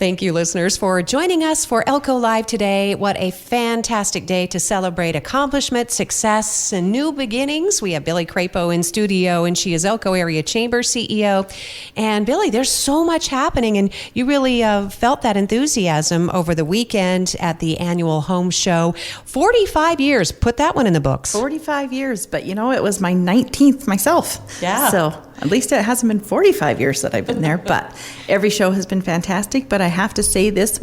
Thank you, listeners, for joining us for Elko Live today. What a fantastic day to celebrate accomplishment, success, and new beginnings. We have Billy Crapo in studio, and she is Elko Area Chamber CEO. And Billy, there's so much happening, and you really felt that enthusiasm over the weekend at the annual home show. 45 years. Put that one in the books. 45 years, but it was my 19th myself. Yeah. So at least it hasn't been 45 years that I've been there, but every show has been fantastic. But I have to say this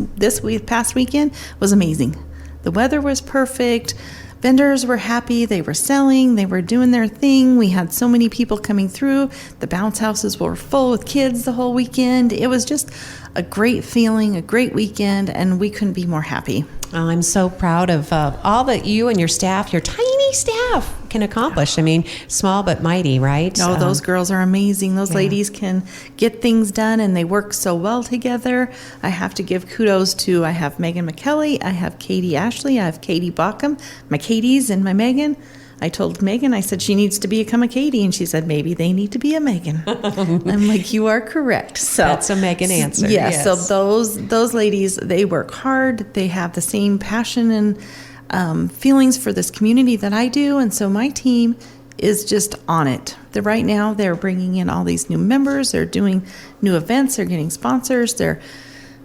past weekend was amazing. The weather was perfect. Vendors were happy. They were selling. They were doing their thing. We had so many people coming through. The bounce houses were full with kids the whole weekend. It was just a great feeling, a great weekend, and we couldn't be more happy. I'm so proud of all that you and your staff, your tiny staff, can accomplish. I mean, small but mighty, right? No, those girls are amazing. Those ladies can get things done, and they work so well together. I have to give kudos to, I have Megan McKelly, I have Katie Ashley, I have Katie Bockham, my Katie's and my Megan. I told Megan, I said, she needs to become a Katie, and she said, maybe they need to be a Megan. I'm like, you are correct. So that's a Megan answer. Yes. So those ladies, they work hard. They have the same passion and feelings for this community that I do, and so my team is just on it. Right now, they're bringing in all these new members. They're doing new events. They're getting sponsors. They're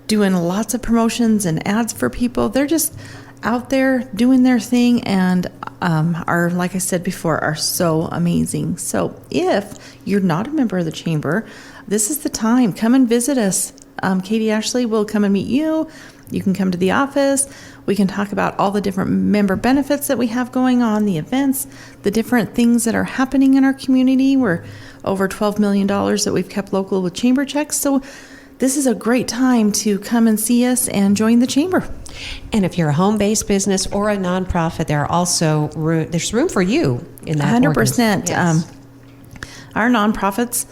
doing lots of promotions and ads for people. They're just out there doing their thing, and are, like I said before, are so amazing. So if you're not a member of the chamber, this is the time. Come and visit us. Katie Ashley will come and meet you. You can come to the office. We can talk about all the different member benefits that we have going on, the events, the different things that are happening in our community. We're over $12 million that we've kept local with chamber checks. So this is a great time to come and see us and join the chamber. And if you're a home-based business or a nonprofit, there's room for you in that 100%. Yes. Our nonprofits,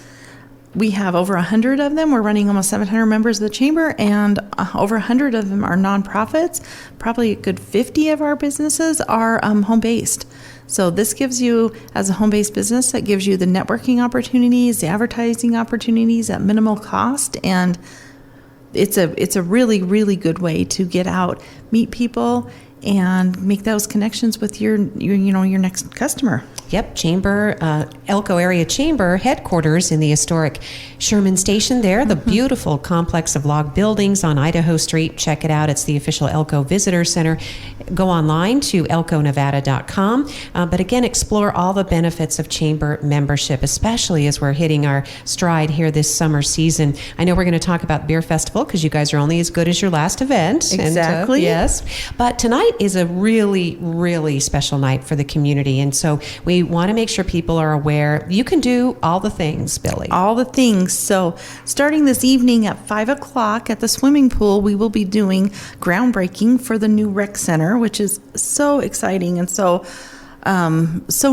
we have over 100 of them. We're running almost 700 members of the chamber, and over 100 of them are nonprofits. Probably a good 50 of our businesses are home-based. So this gives you, as a home-based business, that gives you the networking opportunities, the advertising opportunities at minimal cost, and it's a really, really good way to get out, meet people, and make those connections with your next customer. Yep, Chamber, Elko Area Chamber headquarters in the historic Sherman Station there, the beautiful complex of log buildings on Idaho Street. Check it out. It's the official Elko Visitor Center. Go online to elkonevada.com. But again, explore all the benefits of Chamber membership, especially as we're hitting our stride here this summer season. I know we're going to talk about Beer Festival because you guys are only as good as your last event. Exactly. And, yes. But tonight is a really, really special night for the community. And so we want to make sure people are aware. You can do all the things, Billy. All the things. So starting this evening at 5 o'clock at the swimming pool, we will be doing groundbreaking for the new rec center, which is so exciting and so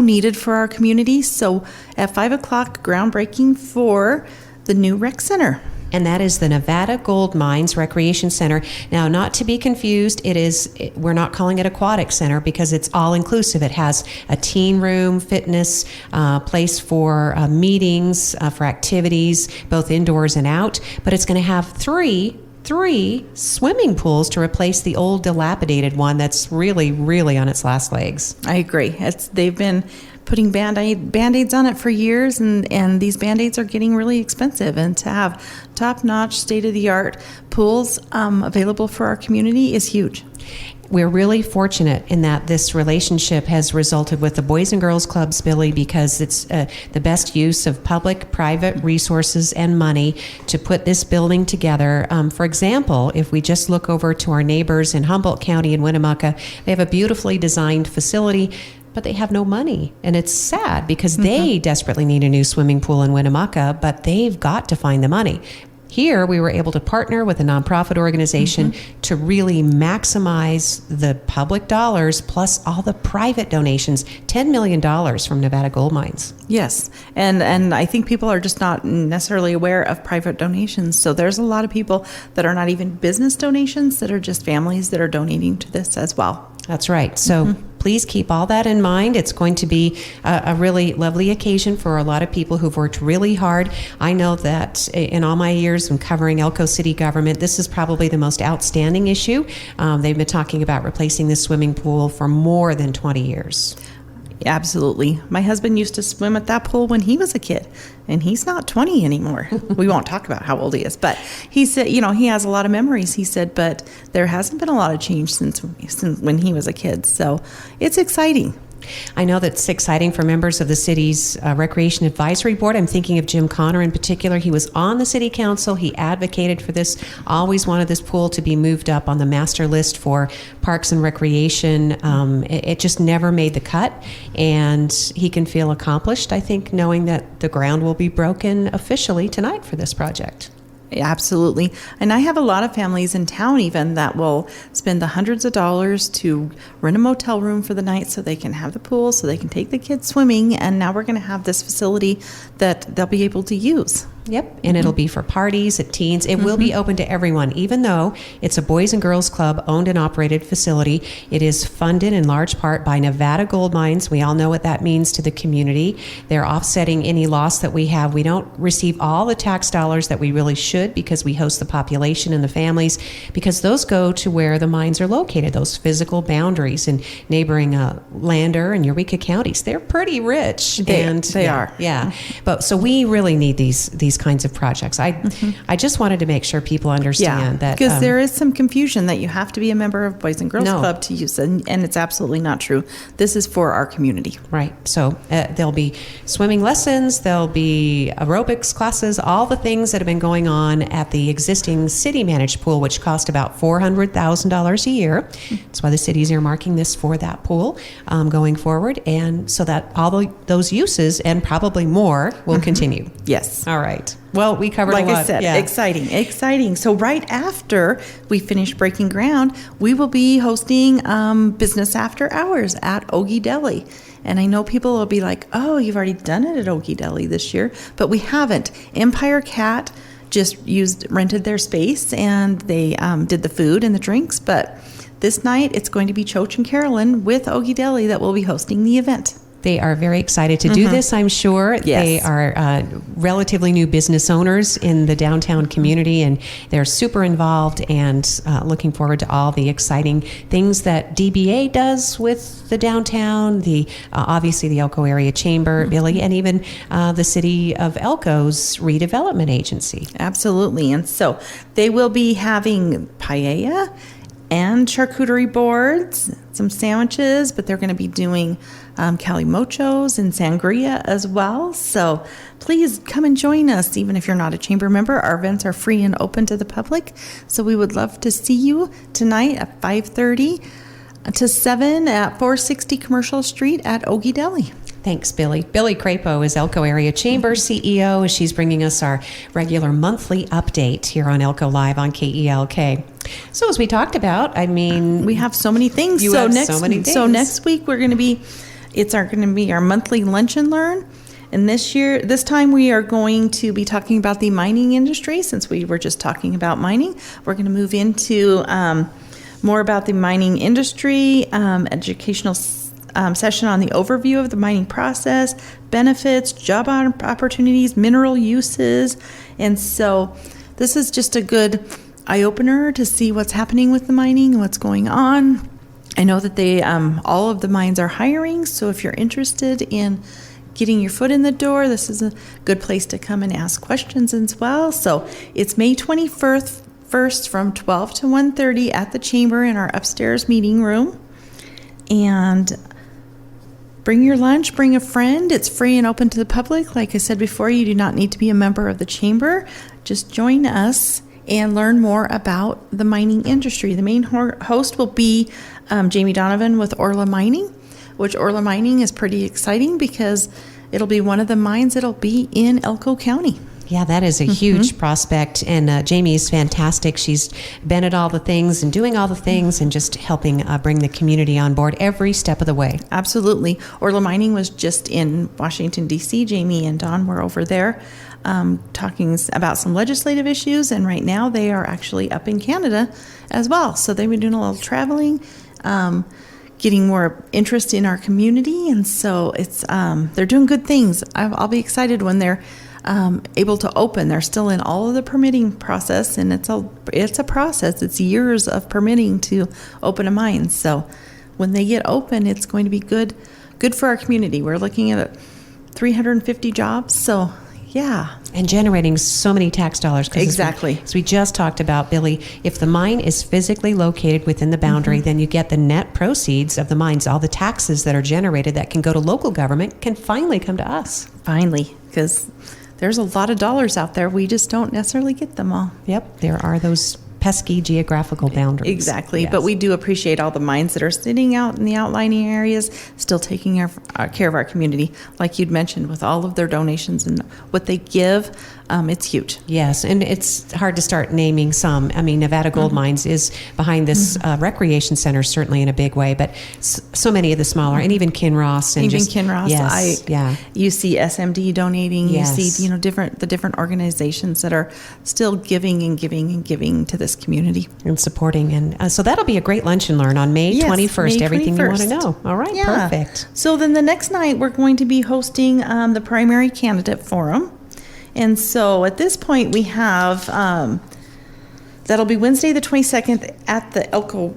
needed for our community. So at 5 o'clock, groundbreaking for the new rec center. And that is the Nevada Gold Mines Recreation Center. Now, not to be confused, we're not calling it Aquatic Center because it's all inclusive. It has a teen room, fitness, place for meetings, for activities, both indoors and out. But it's going to have three swimming pools to replace the old dilapidated one that's really, really on its last legs. I agree. They've been putting Band-Aids on it for years, and these Band-Aids are getting really expensive. And to have top-notch, state-of-the-art pools available for our community is huge. We're really fortunate in that this relationship has resulted with the Boys and Girls Clubs, Billy, because it's the best use of public-private resources and money to put this building together. For example, if we just look over to our neighbors in Humboldt County and Winnemucca, they have a beautifully designed facility, but they have no money. And it's sad because they desperately need a new swimming pool in Winnemucca, but they've got to find the money. Here, we were able to partner with a nonprofit organization to really maximize the public dollars plus all the private donations, $10 million from Nevada Gold Mines. Yes, and I think people are just not necessarily aware of private donations. So there's a lot of people that are not even business donations, that are just families that are donating to this as well. That's right. So please please keep all that in mind. It's going to be a really lovely occasion for a lot of people who've worked really hard. I know that in all my years in covering Elko City government, this is probably the most outstanding issue. They've been talking about replacing the swimming pool for more than 20 years. Absolutely. My husband used to swim at that pool when he was a kid, and he's not 20 anymore. We won't talk about how old he is, but he said, he has a lot of memories. He said, but there hasn't been a lot of change since when he was a kid. So it's exciting. I know that's exciting for members of the city's Recreation Advisory Board. I'm thinking of Jim Connor in particular. He was on the city council. He advocated for this, always wanted this pool to be moved up on the master list for parks and recreation. It just never made the cut, and he can feel accomplished, I think, knowing that the ground will be broken officially tonight for this project. Absolutely. And I have a lot of families in town even that will spend the hundreds of dollars to rent a motel room for the night so they can have the pool, so they can take the kids swimming. And now we're going to have this facility that they'll be able to use. Yep, and it'll be for parties, at teens. It will be open to everyone, even though it's a Boys and Girls Club owned and operated facility. It is funded in large part by Nevada Gold Mines. We all know what that means to the community. They're offsetting any loss that we have. We don't receive all the tax dollars that we really should because we host the population and the families, because those go to where the mines are located, those physical boundaries in neighboring Lander and Eureka counties. They're pretty rich. They are. Yeah. But so we really need these kinds of projects. I just wanted to make sure people understand that, because there is some confusion that you have to be a member of Boys and Girls No. Club to use it, and it's absolutely not true. This is for our community. right. So there'll be swimming lessons, there'll be aerobics classes, all the things that have been going on at the existing city managed pool, which cost about $400,000 a year. That's why the city's earmarking this for that pool going forward, and so that all those uses and probably more will continue. Yes. All right. Well, we covered Like a lot. I said, Yeah. exciting. So right after we finish breaking ground, we will be hosting business after hours at Ogie Deli. And I know people will be like, oh, you've already done it at Ogie Deli this year, but we haven't. Empire Cat just rented their space, and they did the food and the drinks. But this night, it's going to be Choach and Carolyn with Ogie Deli that will be hosting the event. They are very excited to do this, I'm sure. Yes. They are relatively new business owners in the downtown community, and they're super involved and looking forward to all the exciting things that DBA does with the downtown, obviously the Elko Area Chamber, Billy, and even the City of Elko's redevelopment agency. Absolutely. And so they will be having paella and charcuterie boards, some sandwiches, but they're going to be doing calimochos and sangria as well. So please come and join us, even if you're not a chamber member. Our events are free and open to the public. So we would love to see you tonight at 5:30 to 7 at 460 Commercial Street at Ogie Deli. Thanks, Billy. Billy Crapo is Elko Area Chamber CEO, as she's bringing us our regular monthly update here on Elko Live on KELK. So as we talked about, We have so many things. You have so many So things. next week it's going to be our monthly lunch and learn. And this time we are going to be talking about the mining industry. Since we were just talking about mining, we're going to move into more about the mining industry, educational session on the overview of the mining process, benefits, job opportunities, mineral uses. And so this is just a good eye-opener to see what's happening with the mining and what's going on. I know that all of the mines are hiring, so if you're interested in getting your foot in the door, this is a good place to come and ask questions as well. So it's May 21st from 12 to 1:30 at the chamber in our upstairs meeting room. And bring your lunch, bring a friend. It's free and open to the public. Like I said before, you do not need to be a member of the chamber. Just join us and learn more about the mining industry. The main host will be Jamie Donovan with Orla Mining, which Orla Mining is pretty exciting because it'll be one of the mines that'll be in Elko County. Yeah, that is a huge prospect, and Jamie is fantastic. She's been at all the things and doing all the things and just helping bring the community on board every step of the way. Absolutely. Orla Mining was just in Washington, D.C. Jamie and Don were over there talking about some legislative issues, and right now they are actually up in Canada as well. So they've been doing a little traveling, getting more interest in our community, and so it's they're doing good things. I'll be excited when they're able to open. They're still in all of the permitting process, and it's a process. It's years of permitting to open a mine. So when they get open, it's going to be good for our community. We're looking at 350 jobs. So yeah. And generating so many tax dollars. Exactly. As we just talked about, Billy, if the mine is physically located within the boundary, then you get the net proceeds of the mines. All the taxes that are generated that can go to local government can finally come to us. Finally, because there's a lot of dollars out there. We just don't necessarily get them all. Yep, there are those pesky geographical boundaries. Exactly. Yes. But we do appreciate all the mines that are sitting out in the outlining areas, still taking care of our community. Like you'd mentioned, with all of their donations and what they give, it's huge. Yes, and it's hard to start naming some. I mean, Nevada Gold Mines is behind this recreation center, certainly in a big way, but so many of the smaller, and even Kinross. And even just, Kinross. Yes, You see SMD donating. Yes. You see, the different organizations that are still giving and giving and giving to this community. and supporting. And so that'll be a great lunch and learn on May Yes, 21st. May Everything 21st. you want to know. All right, Yeah. perfect. So then the next night, we're going to be hosting the primary candidate forum. And so at this point, we have, that'll be Wednesday the 22nd at the Elko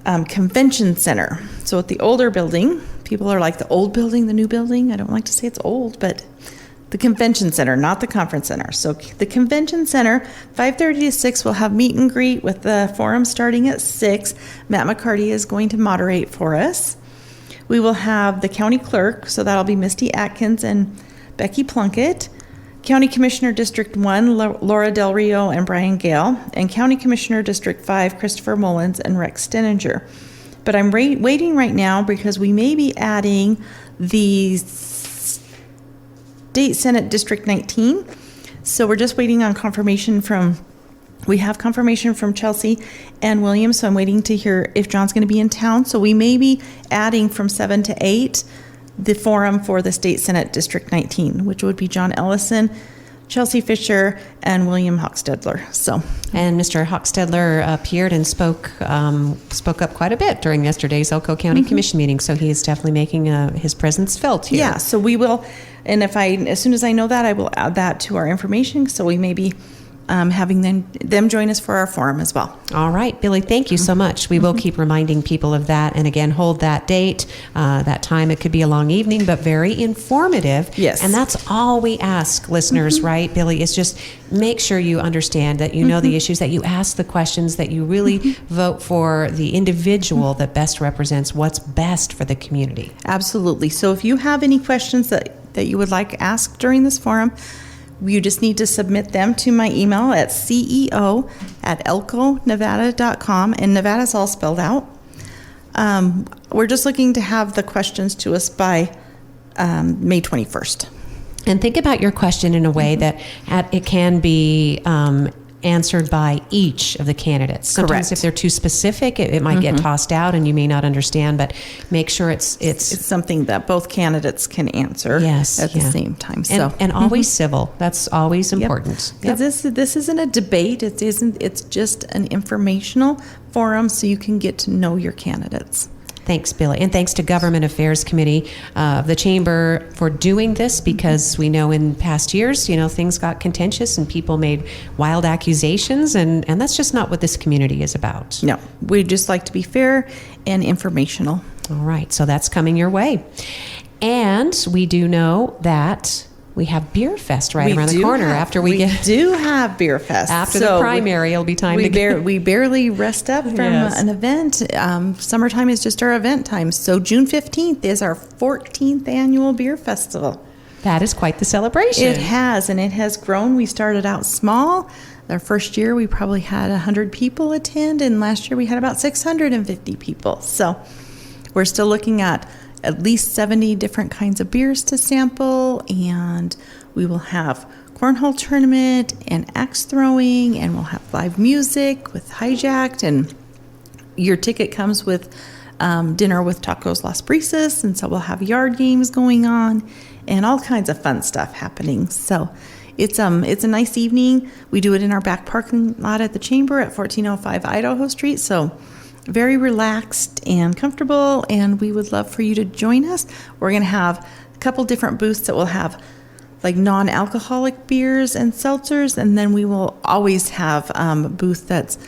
Convention Center. So at the older building, people are like, the old building, the new building. I don't like to say it's old, but the convention center, not the conference center. So the convention center, 5:30 to 6, we'll have meet and greet with the forum starting at 6. Matt McCarty is going to moderate for us. We will have the county clerk, so that'll be Misty Atkins and Becky Plunkett. County Commissioner District 1, Laura Del Rio and Brian Gale. And County Commissioner District 5, Christopher Mullins and Rex Stenninger. But I'm waiting right now because we may be adding the State Senate District 19. So we're just waiting on confirmation we have confirmation from Chelsea and William, so I'm waiting to hear if John's going to be in town. So we may be adding from 7 to 8 the forum for the State Senate District 19, which would be John Ellison, Chelsea Fisher, and William Hochstedler. So, And Mr. Hochstedler appeared and spoke up quite a bit during yesterday's Elko County Commission meeting, so he is definitely making his presence felt here. yeah, so we will, and as soon as I know that, I will add that to our information, so we may be having them join us for our forum as well. All right, Billy, thank you so much. We will keep reminding people of that. And again, hold that date, that time. It could be a long evening, but very informative. Yes. And that's all we ask listeners, right, Billy, is just make sure you understand that you know the issues, that you ask the questions, that you really vote for the individual that best represents what's best for the community. Absolutely. So if you have any questions that you would like asked during this forum, you just need to submit them to my email at ceo@elkonevada.com, and Nevada's all spelled out. We're just looking to have the questions to us by May 21st. And think about your question in a way that it can be answered by each of the candidates. Sometimes Correct. if they're too specific, it might get tossed out and you may not understand, but make sure it's something that both candidates can answer Yes, at the yeah. same time. and always civil. That's always important. Yep. Because this isn't a debate. It's just an informational forum so you can get to know your candidates. Thanks, Billy. And thanks to Government Affairs Committee of the Chamber for doing this, because we know in past years, things got contentious and people made wild accusations, and that's just not what this community is about. No, we just like to be fair and informational. All right, so that's coming your way. And we do know that we have Beer Fest right around the corner after we do have Beer Fest. After the primary, it'll be time to get... We barely rest up from an event. Summertime is just our event time. So June 15th is our 14th annual Beer Festival. That is quite the celebration. It has, and it has grown. We started out small. Our first year, we probably had 100 people attend, and last year we had about 650 people. So we're still looking at least 70 different kinds of beers to sample, and we will have cornhole tournament and axe throwing, and we'll have live music with Hijacked, and your ticket comes with dinner with Tacos Las Brisas, and so we'll have yard games going on and all kinds of fun stuff happening. So it's a nice evening. We do it in our back parking lot at the Chamber at 1405 Idaho Street, so very relaxed and comfortable, and we would love for you to join us. We're going to have a couple different booths that will have like non-alcoholic beers and seltzers, and then we will always have a booth that's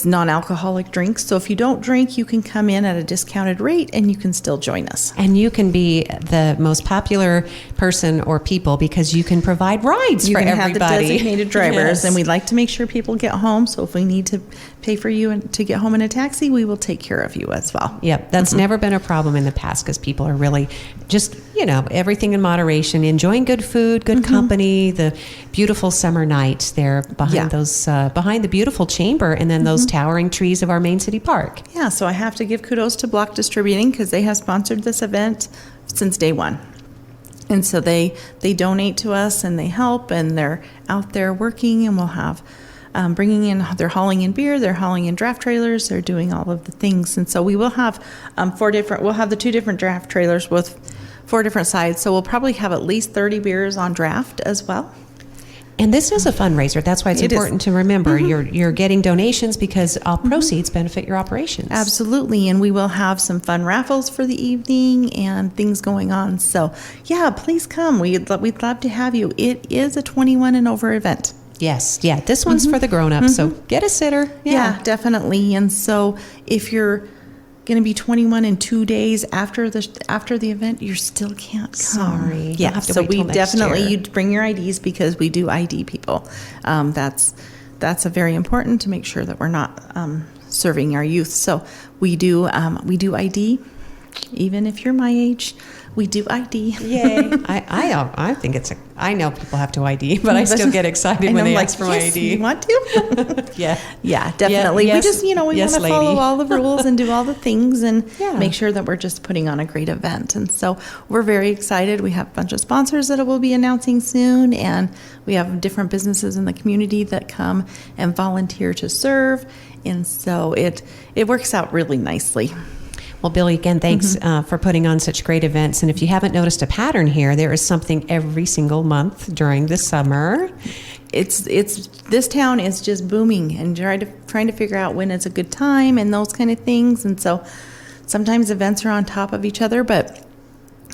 non-alcoholic drinks. So if you don't drink, you can come in at a discounted rate and you can still join us. And you can be the most popular person or people because you can provide rides You for can everybody. have the designated drivers, Yes. and we'd like to make sure people get home. So if we need to pay for you to get home in a taxi, we will take care of you as well. Yep, that's never been a problem in the past because people are really just, everything in moderation, enjoying good food, good company, the beautiful summer nights there behind behind the beautiful chamber, and then those towering trees of our main city park. Yeah, so I have to give kudos to Block Distributing because they have sponsored this event since day one. And so they donate to us and they help, and they're out there working, and we'll have they're hauling in beer, they're hauling in draft trailers, they're doing all of the things. And so we will have we'll have the 2 different draft trailers with 4 different sides. So we'll probably have at least 30 beers on draft as well. And this is a fundraiser. That's why it's It is. important to remember you're getting donations because all proceeds benefit your operations. Absolutely, and we will have some fun raffles for the evening and things going on. So, yeah, please come. We'd love to have you. It is a 21 and over event. Yes, yeah. This one's for the grown-ups, so get a sitter. Yeah, definitely. And so, if you're going to be 21 in 2 days after the event, you still can't come. Sorry. You'll Yeah, have to so wait we till next definitely year. you bring your IDs because we do ID people. That's a very important to make sure that we're not serving our youth. So we do ID, even if you're my age. We do ID. Yay. I think I know people have to ID, but I still get excited And when I'm they like, ask for my yes, ID. You want to? Yeah. Yeah, definitely. yes. We just, we Yes, want to follow lady. all the rules and do all the things and Yeah. make sure that we're just putting on a great event. And so we're very excited. We have a bunch of sponsors that we'll be announcing soon, and we have different businesses in the community that come and volunteer to serve. And so it works out really nicely. Well, Billy, again, thanks for putting on such great events. And if you haven't noticed a pattern here, there is something every single month during the summer. It's this town is just booming, and trying to figure out when it's a good time and those kind of things. And so sometimes events are on top of each other, but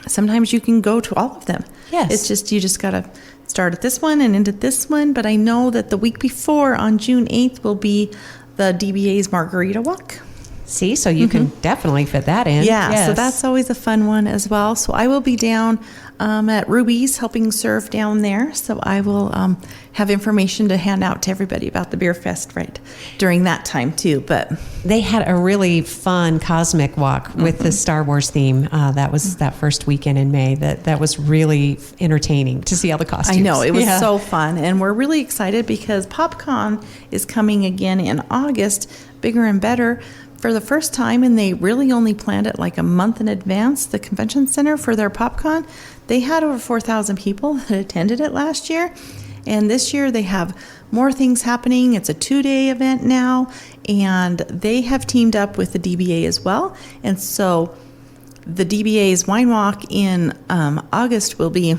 sometimes you can go to all of them. Yes. It's just you just got to start at this one and end at this one. But I know that the week before, on June 8th, will be the DBA's Margarita Walk. See, so you can definitely fit that in. Yeah, Yes. so that's always a fun one as well. So I will be down at Ruby's helping serve down there. So I will have information to hand out to everybody about the Beer Fest right during that time too. But They had a really fun cosmic walk with the Star Wars theme. That was that first weekend in May. That was really entertaining to see all the costumes. I know, it was Yeah. so fun. And we're really excited because PopCon is coming again in August, bigger and better, for the first time, and they really only planned it like a month in advance. The convention center for their PopCon, they had over 4,000 people that attended it last year, and this year they have more things happening. It's a 2-day event now, and they have teamed up with the DBA as well. And so the DBA's wine walk in August will be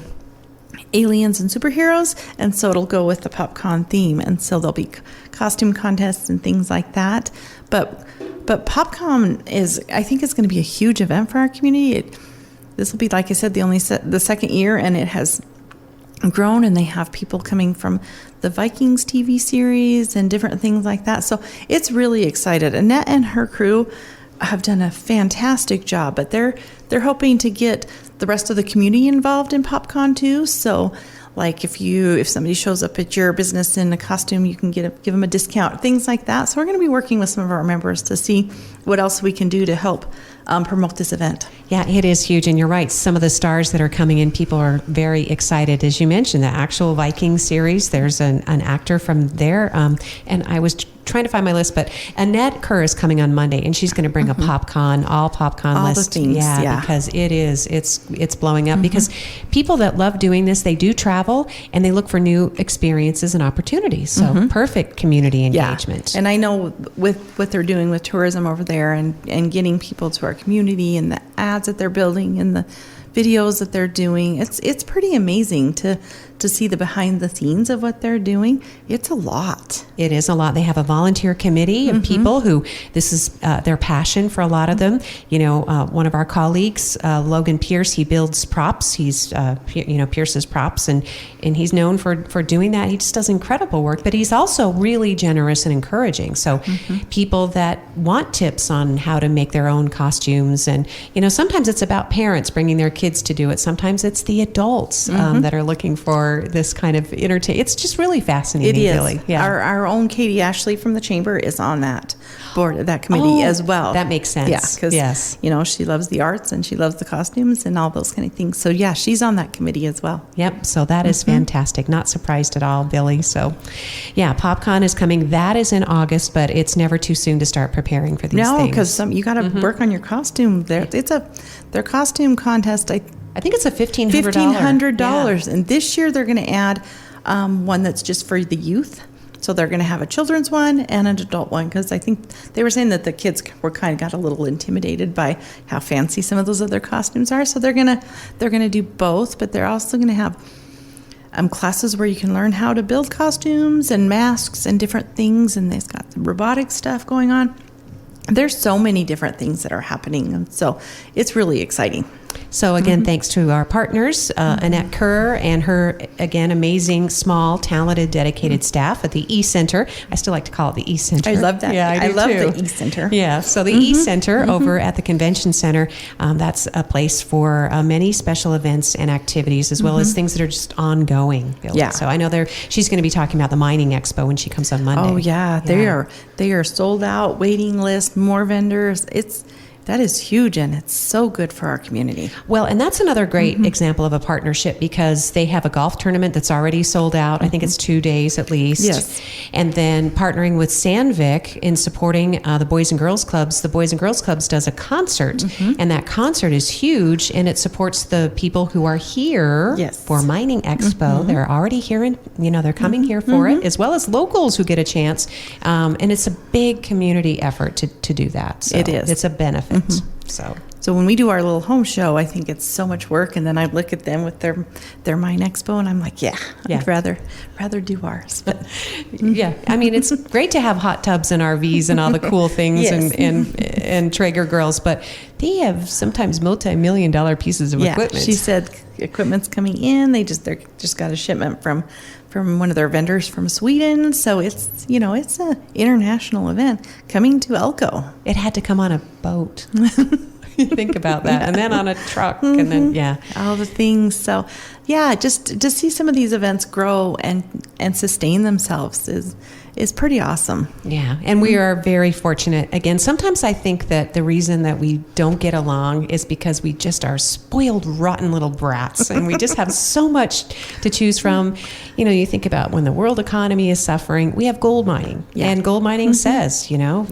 aliens and superheroes, and so it'll go with the PopCon theme, and so there'll be costume contests and things like that. But PopCon I think it's going to be a huge event for our community. This will be, like I said, the second year, and it has grown, and they have people coming from the Vikings TV series and different things like that. So it's really excited. Annette and her crew have done a fantastic job, but they're hoping to get the rest of the community involved in PopCon too. So like if somebody shows up at your business in a costume, you can give them a discount, things like that. So we're going to be working with some of our members to see what else we can do to help promote this event. Yeah, it is huge. And you're right. Some of the stars that are coming in, people are very excited. As you mentioned, the actual Viking series, there's an actor from there. And I was trying to find my list, but Annette Kerr is coming on Monday, and she's going to bring a PopCon All list. the things, yeah. Because it's blowing up. Because people that love doing this, they do travel, and they look for new experiences and opportunities. So perfect community engagement. And I know with what they're doing with tourism over there and getting people to our community and the ads that they're building and the videos that they're doing, it's pretty amazing to to see the behind the scenes of what they're doing, it's a lot. It is a lot. They have a volunteer committee of people who this is their passion for a lot of them. You know, one of our colleagues, Logan Pierce, he builds props. He's, Pierce's props, and he's known for doing that. He just does incredible work, but he's also really generous and encouraging. So people that want tips on how to make their own costumes, and, you know, sometimes it's about parents bringing their kids to do it. Sometimes it's the adults that are looking for this kind of entertainment. It's just really fascinating. It is. Really. Yeah. Our own Katie Ashley from the chamber is on that board, that committee as well. That makes sense. Yeah, because you know, she loves the arts and she loves the costumes and all those kind of things. So yeah, she's on that committee as well. Yep. So that is fantastic. Not surprised at all, Billy. So yeah, PopCon is coming. That is in August, but it's never too soon to start preparing for these things. No, because you got to work on your costume. Their costume contest. I think it's a $1,500. $1,500, and this year they're going to add one that's just for the youth. So they're going to have a children's one and an adult one, because I think they were saying that the kids were kind of got a little intimidated by how fancy some of those other costumes are. So they're gonna do both, but they're also going to have classes where you can learn how to build costumes and masks and different things, and they've got some robotic stuff going on. There's so many different things that are happening, and so it's really exciting. So again, thanks to our partners, Annette Kerr and her, again, amazing, small, talented, dedicated staff at the E-Center. I still like to call it the E-Center. I love that. Yeah, I do love too. the E-Center. Yeah, so the E-Center over at the Convention Center, that's a place for many special events and activities, as well as things that are just ongoing. Billy. Yeah. So I know she's going to be talking about the Mining Expo when she comes on Monday. Oh yeah, they are sold out, waiting list, more vendors. That is huge, and it's so good for our community. Well, and that's another great example of a partnership, because they have a golf tournament that's already sold out. I think it's 2 days at least. Yes. And then partnering with Sandvik in supporting the Boys and Girls Clubs. The Boys and Girls Clubs does a concert, and that concert is huge, and it supports the people who are here for Mining Expo. They're already here, and they're coming here for it, as well as locals who get a chance. And it's a big community effort to do that. So it is. It's a benefit. So when we do our little home show, I think it's so much work, and then I look at them with their Mine Expo, and I'm like, I'd rather do ours. But yeah, I mean, it's great to have hot tubs and RVs and all the cool things and Traeger grills, but they have sometimes multi-million-dollar pieces of equipment. She said equipment's coming in. They just got a shipment from one of their vendors from Sweden. So it's an international event coming to Elko. It had to come on a boat. Think about that. And then on a truck, and then, all the things. So, just to see some of these events grow and sustain themselves is pretty awesome. Yeah, and we are very fortunate. Again, sometimes I think that the reason that we don't get along is because we just are spoiled, rotten little brats, and we just have so much to choose from. You think about when the world economy is suffering, we have gold mining, and gold mining says,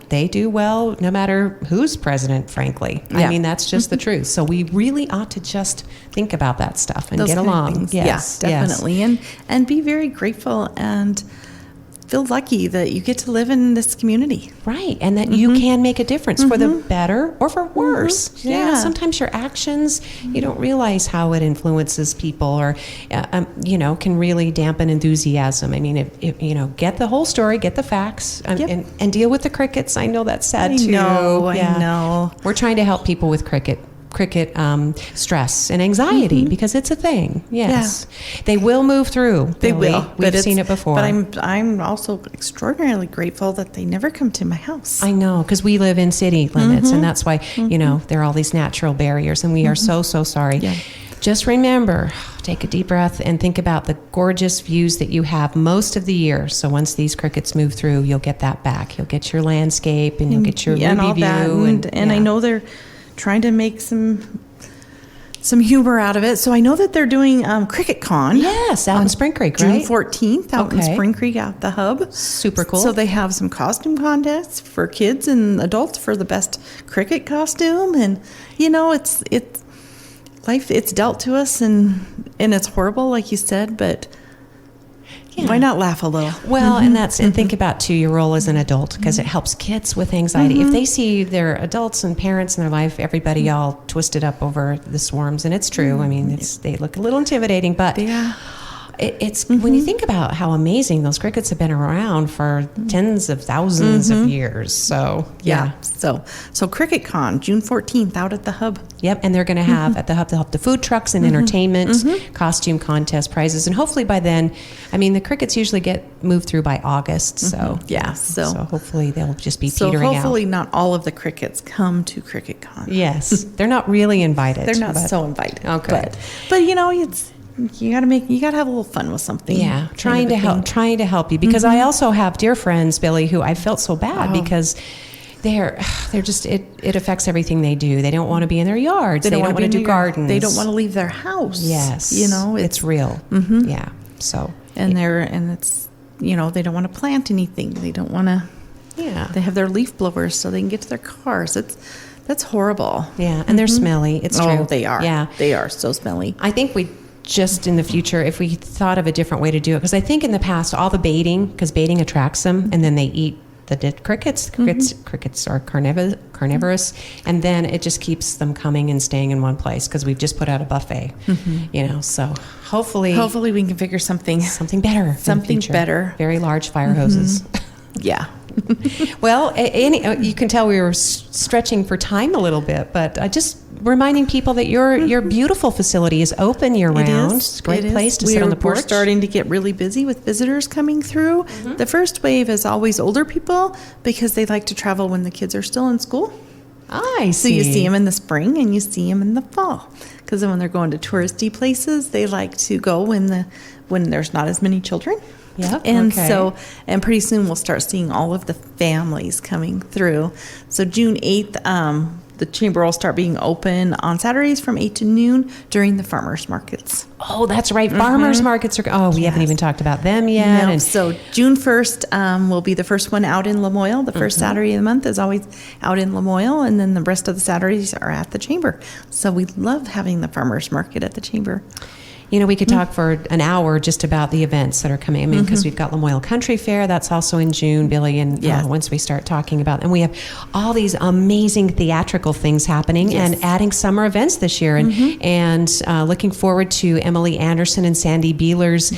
they do well no matter who's president, frankly. I mean, that's just the truth. So we really ought to just think about that stuff and get along. Yes, definitely. And be very grateful and feel lucky that you get to live in this community. Right, and that you can make a difference for the better or for worse. Yeah. Sometimes your actions, you don't realize how it influences people, or, can really dampen enthusiasm. I mean, if get the whole story, get the facts, and deal with the crickets. I know that's sad too. I know. We're trying to help people with cricket stress and anxiety, because it's a thing. Yes, they will move through. They will. We've seen it before. But I'm also extraordinarily grateful that they never come to my house. I know, because we live in city limits, and that's why there are all these natural barriers, and we are so sorry. Yeah. Just remember, take a deep breath and think about the gorgeous views that you have most of the year. So once these crickets move through, you'll get that back. You'll get your landscape, and you'll get your movie view. And I know they're trying to make some humor out of it. So I know that they're doing Cricket Con. Yes, out in Spring Creek, June right? 14th, out in Spring Creek, out the hub. Super cool. So they have some costume contests for kids and adults for the best cricket costume. And, it's life, it's dealt to us, and it's horrible, like you said, but why not laugh a little? Well, and think about too your role as an adult, because it helps kids with anxiety. If they see their adults and parents in their life, everybody all twisted up over the swarms, and it's true. I mean, they look a little intimidating, but it's when you think about how amazing those crickets have been around for tens of thousands of years. So yeah. So Cricket Con, June 14th, out at the Hub. Yep, and they're going to have at the Hub, they'll have the food trucks and entertainment, costume contest, prizes, and hopefully by then, I mean, the crickets usually get moved through by August, so So hopefully they'll just be so petering hopefully out. not all of the crickets come to Cricket Con. Yes, they're not really invited. They're not but- so invited. Okay. But it's you got to have a little fun with something. Yeah, kind trying of a to thing. help you because I also have dear friends, Billy, who I felt so bad because they're just it affects everything they do. They don't want to be in their yards. They don't want to do gardens. They don't want to leave their house. Yes, it's real. Yeah. So and it's they don't want to plant anything. They don't want to. yeah. They have their leaf blowers so they can get to their cars. That's horrible. Yeah, and they're smelly. It's true. Oh, they are. Yeah, they are so smelly. I think we just in the future, if we thought of a different way to do it, because I think in the past, all the baiting, because baiting attracts them, and then they eat the dead crickets. Crickets are carnivorous, and then it just keeps them coming and staying in one place because we've just put out a buffet. So hopefully we can figure something better. Something better. Very large fire hoses. Yeah. Well, you can tell we were stretching for time a little bit, but just reminding people that your beautiful facility is open year round. It's a great place to sit on the porch. We're starting to get really busy with visitors coming through. The first wave is always older people because they like to travel when the kids are still in school. I see. So you see them in the spring and you see them in the fall. Because then when they're going to touristy places, they like to go when there's not as many children. Yep. And okay. and pretty soon we'll start seeing all of the families coming through. So June 8th, the chamber will start being open on Saturdays from 8 to noon during the farmers markets. Oh, that's right. Farmers markets are. We haven't even talked about them yet. No, And so June 1st will be the first one out in Lamoille. The first Saturday of the month is always out in Lamoille, and then the rest of the Saturdays are at the chamber. So we love having the farmers market at the chamber. we could talk for an hour just about the events that are coming. I mean, because we've got Lamoille Country Fair. That's also in June, Billy. And once we start talking about, and we have all these amazing theatrical things happening and adding summer events this year. And looking forward to Emily Anderson and Sandy Beeler's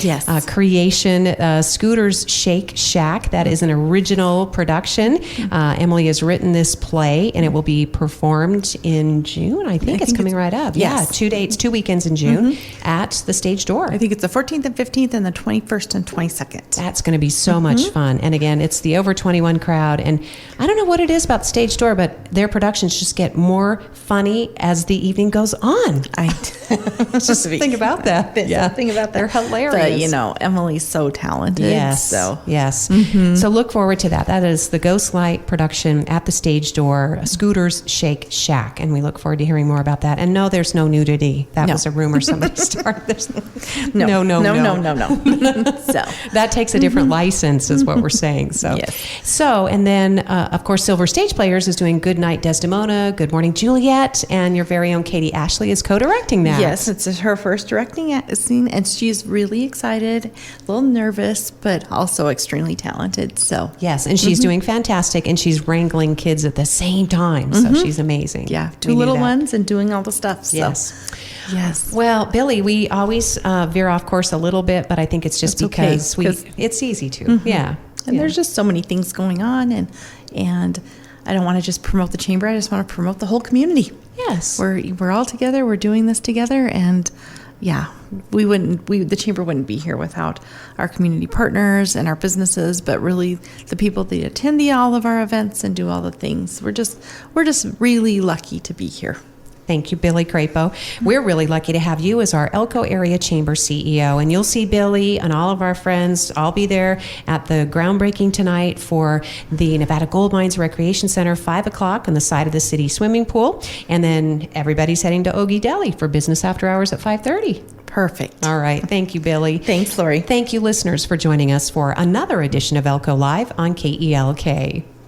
creation, Scooter's Shake Shack. That is an original production. Emily has written this play, and it will be performed in June. I think it's coming right up. Yes. Yeah, 2 weekends in June at the stage door. I think it's the 14th and 15th and the 21st and 22nd. That's going to be so much fun. And again, it's the over 21 crowd. And I don't know what it is about the stage door, but their productions just get more funny as the evening goes on. Just think about that. Think about that. They're hilarious. But, Emily's so talented. Yes. So. Yes. So look forward to that. That is the Ghostlight production at the stage door, Scooter's Shake Shack. And we look forward to hearing more about that. And no, there's no nudity. That was a rumor somebody started. No. So that takes a different license, is what we're saying. So, So, and then of course, Silver Stage Players is doing Good Night Desdemona, Good Morning Juliet, and your very own Katie Ashley is co-directing that. Yes, it's her first directing scene, and she's really excited, a little nervous, but also extremely talented. So yes, and she's doing fantastic, and she's wrangling kids at the same time. So she's amazing. Yeah, two little ones and doing all the stuff. So. Yes. Well, Billy, we always veer off course a little bit, but I think it's just because it's easy to. Yeah. And there's just so many things going on, and I don't want to just promote the chamber. I just want to promote the whole community. Yes. We're all together. We're doing this together, and the chamber wouldn't be here without our community partners and our businesses, but really the people that attend all of our events and do all the things. We're just really lucky to be here. Thank you, Billy Crapo. We're really lucky to have you as our Elko Area Chamber CEO. And you'll see Billy and all of our friends. I'll be there at the groundbreaking tonight for the Nevada Gold Mines Recreation Center, 5 o'clock on the side of the city swimming pool. And then everybody's heading to Ogie Deli for business after hours at 5:30. Perfect. All right. Thank you, Billy. Thanks, Lori. Thank you, listeners, for joining us for another edition of Elko Live on KELK.